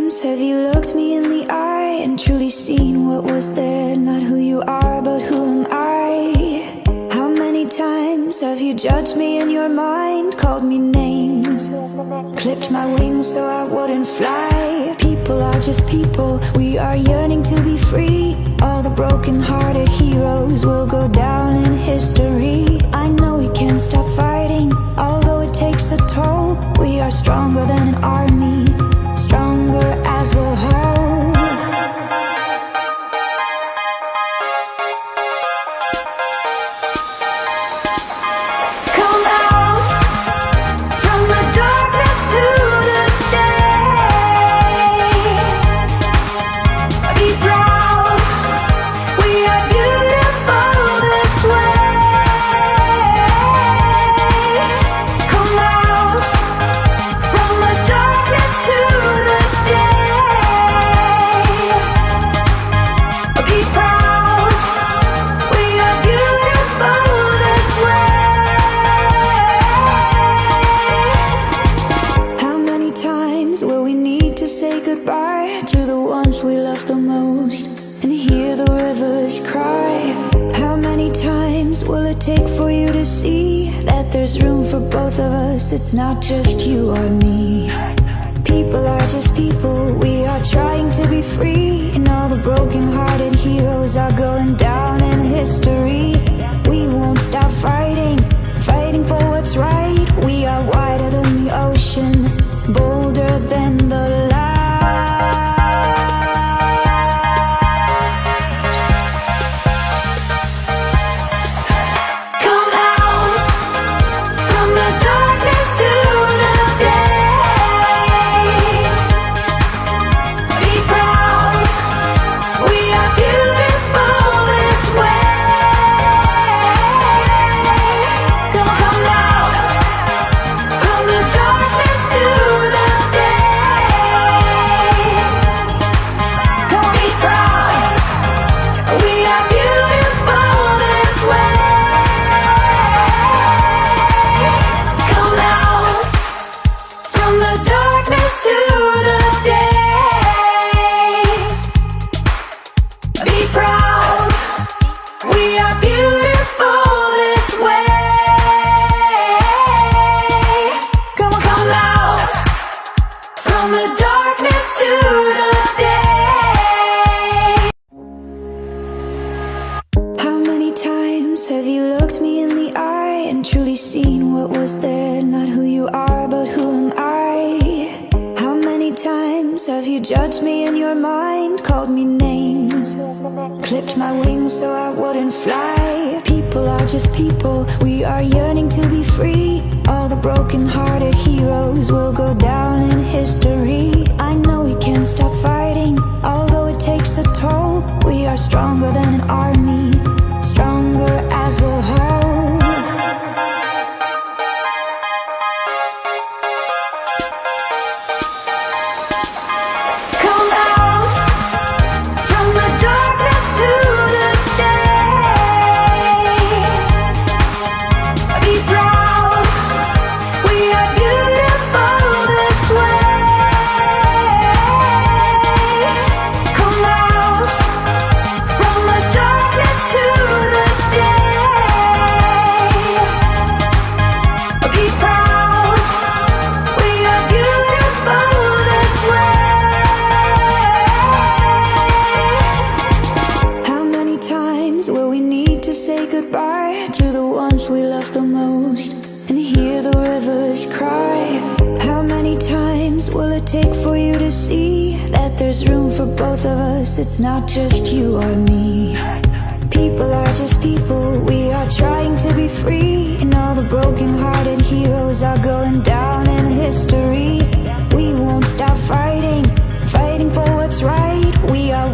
times have you looked me in the eye and truly seen what was there? Not who you are, but who am I? How many times have you judged me in your mind, called me names, clipped my wings so I wouldn't fly? People are just people, we are yearning to be free. All the broken-hearted heroes will go down in history. I know we can't stop fighting, although it takes a toll. We are stronger than an army, stronger as a whole. Come out from the darkness to the day. Be proud, we are beautiful this way. Come out from the darkness to the day. Be proud, we are beautiful this way. How many times will we need to say goodbye to the ones we love the most and hear the rivers cry? How many times will it take for you to see that there's room for both of us? It's not just you or me. People are just people, we are trying to be free. And all the broken-hearted heroes are going down in history. We won't stop fighting, fighting for what's right. We are wider than the ocean, bolder than the light. Come out from the darkness to the day. Be proud, we are beautiful this way. Come out from the darkness to the day. Come be proud, we are beautiful this way. Come out from the darkness to the day. Be proud, we are beautiful this way. Come on, come out from the darkness to the day. How many times have you looked me in the eye and truly seen what was there? Not who you are, but who am I? How many times have you judged me in your mind, called me names, clipped my wings so I wouldn't fly? People are just people, we are yearning to be free. All the broken-hearted heroes will go down in history. I know we can't stop fighting, although it takes a toll. We are stronger than an army, stronger as a whole. Come out from the darkness to the day. Be proud, we are beautiful this way. Come out from the darkness to the day. Be proud, we are beautiful this way. How many times will we need to say goodbye to the ones we love the most and hear the rivers cry? How many times will it take for you to see that there's room for both of us? It's not just you or me. People are just people, we are trying to be free. And all the broken-hearted heroes are going down in history. We won't stop fighting, fighting for what's right. We are